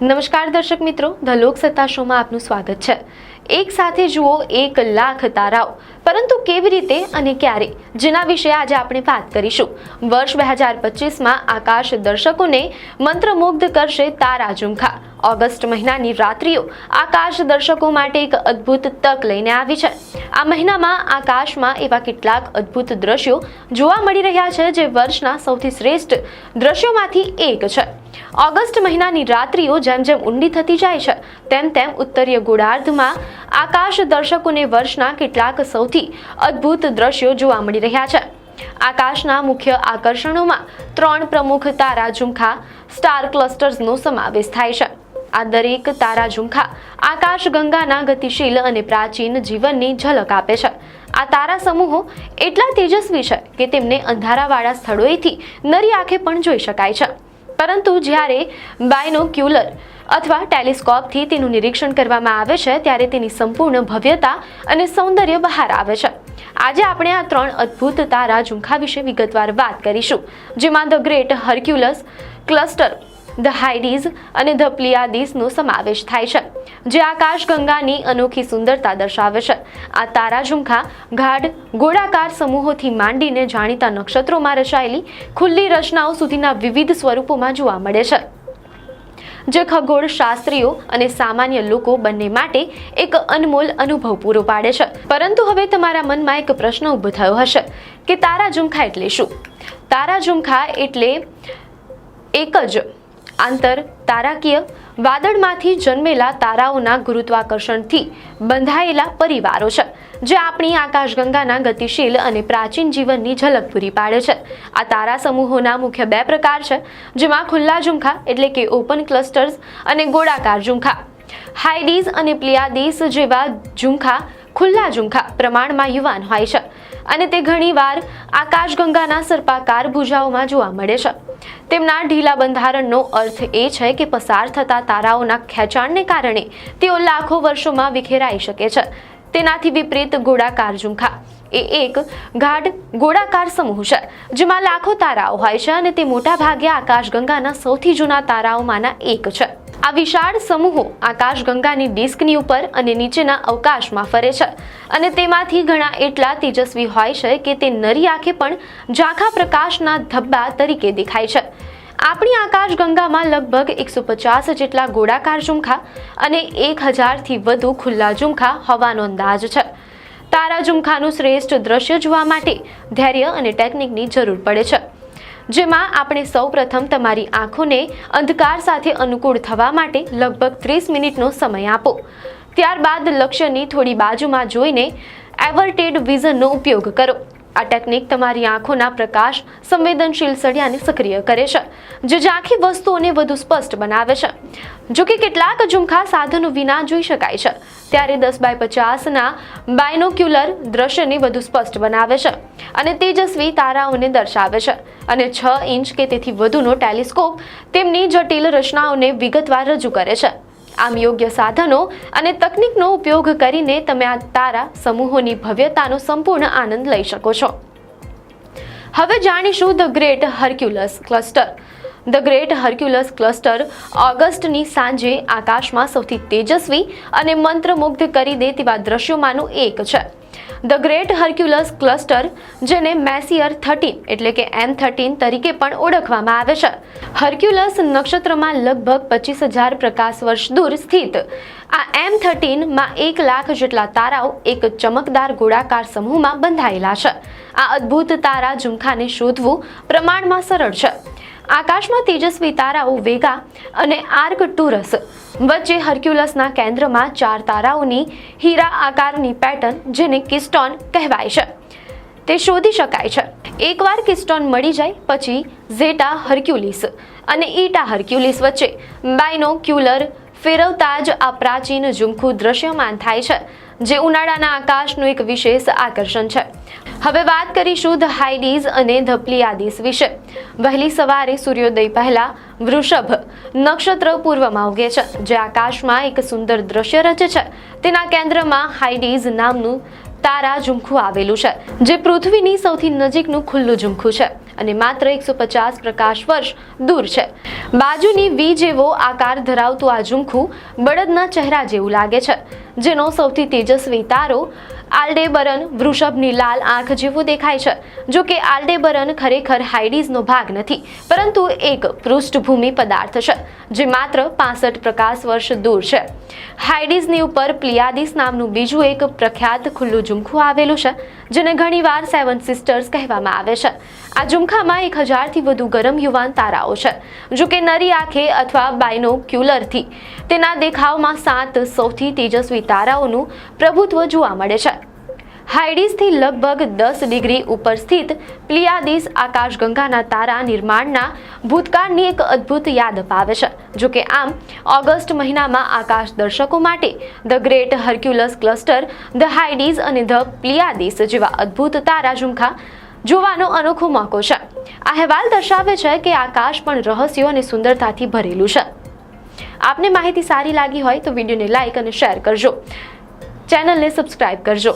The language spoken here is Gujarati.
નમસ્કાર દર્શક મિત્રો, ધ લોકસત્તા શોમાં આપનું સ્વાગત છે। એક સાથે જુઓ 1 લાખ તારાઓ, પરંતુ કેવી રીતે અને ક્યારે, જેના વિશે આજે આપણે વાત કરીશું। વર્ષ 2025માં આકાશ દર્શકોને મંત્રમુગ્ધ કરશે તારા ઝુમખા। ઓગસ્ટ મહિનાની રાત્રિઓ આકાશ દર્શકો માટે એક અદ્ભુત તક લઈને આવી છે। આ મહિનામાં આકાશમાં એવા કેટલાક અદ્ભુત દ્રશ્યો જોવા મળી રહ્યા છે જે વર્ષના સૌથી શ્રેષ્ઠ દ્રશ્યોમાંથી એક છે। ઓગસ્ટ મહિનાની રાત્રિઓ જેમ જેમ ઊંડી થતી જાય છે તેમ તેમ ઉત્તરીય ગોળાર્ધમાં આકાશ દર્શકોને વર્ષના કેટલાક સૌથી અદ્ભુત દ્રશ્યો જોવા મળી રહ્યા છે। આકાશના મુખ્ય આકર્ષણોમાં 3 પ્રમુખ તારા ઝુમખા સ્ટાર ક્લસ્ટર્સનો સમાવેશ થાય છે। આ દરેક તારા ઝુમખા આકાશગંગાના ગતિશીલ અને પ્રાચીન જીવનની ઝલક આપે છે। આ તારા સમૂહો એટલા તેજસ્વી છે કે તેમને અંધારાવાળા સ્થળોએથી નરી આંખે પણ જોઈ શકાય છે, પરંતુ જ્યારે બાયનોક્યુલર અથવા ટેલિસ્કોપથી તેનું નિરીક્ષણ કરવામાં આવે છે ત્યારે તેની સંપૂર્ણ ભવ્યતા અને સૌંદર્ય બહાર આવે છે। આજે આપણે આ 3 અદ્ભુત તારા ઝુમખા વિશે વિગતવાર વાત કરીશું, જેમાં the great Hercules cluster, the Hyades અને ધ પ્લિયાદીસનો સમાવેશ થાય છે, જે આકાશગંગાની અનોખી સુંદરતા દર્શાવે છે। આ તારા ઝુમખા ગાઢ ગોળાકાર સમૂહોથી માંડીને જાણીતા નક્ષત્રોમાં રચાયેલી ખુલ્લી રચનાઓ સુધીના વિવિધ સ્વરૂપોમાં જોવા મળે છે, જે ખગોળ શાસ્ત્રીઓ અને સામાન્ય લોકો બંને માટે એક અનમોલ અનુભવ પૂરો પાડે છે। પરંતુ હવે તમારા મનમાં એક પ્રશ્ન ઊભો થયો હશે કે તારા ઝુમખા એટલે શું? તારા ઝુમખા એટલે એક જ આંતર તારાકીય વાદળમાંથી જન્મેલા તારાઓના ગુરુત્વાકર્ષણથી બંધાયેલા પરિવારો છે, જે આપણી આકાશગંગાના ગતિશીલ અને પ્રાચીન જીવનની ઝલક પૂરી પાડે છે। આ તારા સમૂહોના મુખ્ય 2 પ્રકાર છે, જેમાં ખુલ્લા ઝુમખા એટલે કે ઓપન ક્લસ્ટર્સ અને ગોળાકાર ઝુમખા। હાઇડીઝ અને પ્લિયાદીસ જેવા ઝુમખા ખુલ્લા ઝુમખા પ્રમાણમાં યુવાન હોય છે અને તે ઘણીવાર આકાશગંગાના સર્પાકાર ભુજાઓમાં જોવા મળે છે। તેમના ઢીલા બંધારણનો અર્થ એ છે કે પસાર થતા તારાઓના ખેંચાણને કારણે તેઓ લાખો વર્ષોમાં વિખેરાઈ શકે છે। તેનાથી વિપરીત ગોળાકાર ઝુમખા એ એક ગાઢ ગોળાકાર સમૂહ છે, જેમાં લાખો તારાઓ હોય છે અને તે મોટા ભાગે આકાશગંગાના સૌથી જૂના તારાઓમાંના એક છે। આ વિશાળ સમૂહો આકાશગંગાની ડિસ્કની ઉપર અને નીચેના અવકાશમાં ફરે છે અને તેમાંથી ઘણા એટલા તેજસ્વી હોય છે કે તે નરી આંખે પણ ઝાંખા પ્રકાશના ધબ્બા તરીકે દેખાય છે। આપણી આકાશગંગામાં લગભગ 150 જેટલા ગોળાકાર ઝુમખા અને 1000થી વધુ ખુલ્લા ઝુમખા હોવાનો અંદાજ છે। તારા ઝુમખાનું શ્રેષ્ઠ દ્રશ્ય જોવા માટે ધૈર્ય અને ટેકનિકની જરૂર પડે છે, જેમાં આપણે સૌપ્રથમ તમારી આંખોને અંધકાર સાથે અનુકૂળ થવા માટે લગભગ 30 મિનિટનો સમય આપો। ત્યારબાદ લક્ષ્યની થોડી બાજુમાં જોઈને એવર્ટેડ વિઝનનો ઉપયોગ કરો। આ ટેકનિક તમારી આંખોના પ્રકાશ સંવેદનશીલ સળિયાને સક્રિય કરે છે, જે ઝાંખી વસ્તુઓને વધુ સ્પષ્ટ બનાવે છે। જો કે કેટલાક ઝુમખા સાધનો વિના જોઈ શકાય છે, ત્યારે 10x50ના બાયનોક્યુલર દ્રશ્યને વધુ સ્પષ્ટ બનાવે છે અને તેજસ્વી તારાઓને દર્શાવે છે, અને 6 ઇંચ કે તેથી વધુનો ટેલિસ્કોપ તેમની જટિલ રચનાઓને વિગતવાર રજૂ કરે છે। આમ યોગ્ય સાધનો અને તકનિકનો ઉપયોગ કરીને તમે આ તારા સમૂહોની ભવ્યતાનો સંપૂર્ણ આનંદ લઈ શકો છો। હવે જાણીશું the great Hercules cluster. The great Hercules cluster ઓગસ્ટની સાંજે આકાશમાં સૌથી તેજસ્વી અને મંત્રમુગ્ધ કરી દે તેવા દ્રશ્યોમાંનું એક છે। ધ ગ્રેટ હર્ક્યુલસ ક્લસ્ટર, જેને મેસિયર 13 એટલે કે M13 તરીકે પણ ઓળખવામાં આવે છે, હર્ક્યુલસ નક્ષત્રમાં લગભગ 25,000 પ્રકાશ વર્ષ દૂર સ્થિત આ M13માં 1 લાખ જેટલા તારાઓ એક ચમકદાર ગોળાકાર સમૂહમાં બંધાયેલા છે। આ અદ્ભુત તારા ઝુમખાને શોધવું પ્રમાણમાં સરળ છે। આકાશમાં તેજસ્વી તારાઓ વેગા અને આર્કટુરસ વચ્ચે હર્ક્યુલસના કેન્દ્રમાં 4 તારાઓની હીરા આકારની પેટર્ન, જેને કિસ્ટોન કહેવાય છે, તે શોધી શકાય છે। એકવાર કિસ્ટોન મળી જાય પછી ઝેટા હર્ક્યુલિસ અને ઈટા હર્ક્યુલિસ વચ્ચે બાયનોક્યુલર ફેરવતા જ આ પ્રાચીન ઝુમખું દ્રશ્યમાન થાય છે, જે ઉનાળાના આકાશનું એક વિશેષ આકર્ષણ છે। હવે વાત કરીશું ધ હાઇડીઝ અને ધ પ્લિયાદીસ વિશે। વહેલી સવારે સૂર્યોદય પહેલા વૃષભ નક્ષત્ર પૂર્વમાં ઉગે છે, જે આકાશમાં એક સુંદર દ્રશ્ય રચે છે। તેના કેન્દ્રમાં હાઇડીઝ નામનું તારા ઝુમખું આવેલું છે, જે પૃથ્વીની સૌથી નજીકનું ખુલ્લું ઝુમખું છે અને માત્ર 150 પ્રકાશ વર્ષ દૂર છે. બાજુની વી જેવો આકાર ધરાવતું આ ઝુમખું બળદના ચહેરા જેવું લાગે છે, જેનો સૌથી તેજસ્વી તારો આલ્ડેબરન વૃષભની લાલ આંખ જેવું દેખાય છે. જો કે આલ્ડેબરન ખરેખર હાઇડીઝનો ભાગ નથી, પરંતુ એક પૃષ્ઠભૂમિ પદાર્થ છે જે માત્ર 65 પ્રકાશ વર્ષ દૂર છે. હાઇડીઝની ઉપર પ્લિયાદિસ નામનું બીજું એક પ્રખ્યાત ખુલ્લું ઝુમખું આવેલું છે, જેને ઘણીવાર સેવન સિસ્ટર્સ કહેવામાં આવે છે. આ ઝુમખામાં 1000થી વધુ ગરમ યુવાન તારાઓ છે. જો કે નરી આંખે અથવા બાયનોક્યુલરથી તેના દેખાવમાં 7 સૌથી તેજસ્વી તારાઓનું પ્રભુત્વ જોવા મળે છે. હાઇડીઝથી લગભગ 10 ડિગ્રી ઉપર સ્થિત પ્લિયાદિસ આકાશગંગાના તારા નિર્માણના ભૂતકાળની એક અદ્ભુત યાદ અપાવે છે. જો કે આમ ઓગસ્ટ મહિનામાં આકાશ દર્શકો માટે the great Hercules cluster, the Hyades અને ધ પ્લિયાદિસ જેવા અદ્ભુત તારા ઝુમખા જોવાનો અનોખો મોકો છે. આ અહેવાલ દર્શાવે છે કે આકાશ પણ રહસ્યો અને સુંદરતાથી ભરેલું છે. આપને માહિતી સારી લાગી હોય તો વિડીયોને લાઇક અને શેર કરજો. ચેનલને સબસ્ક્રાઇબ કરજો.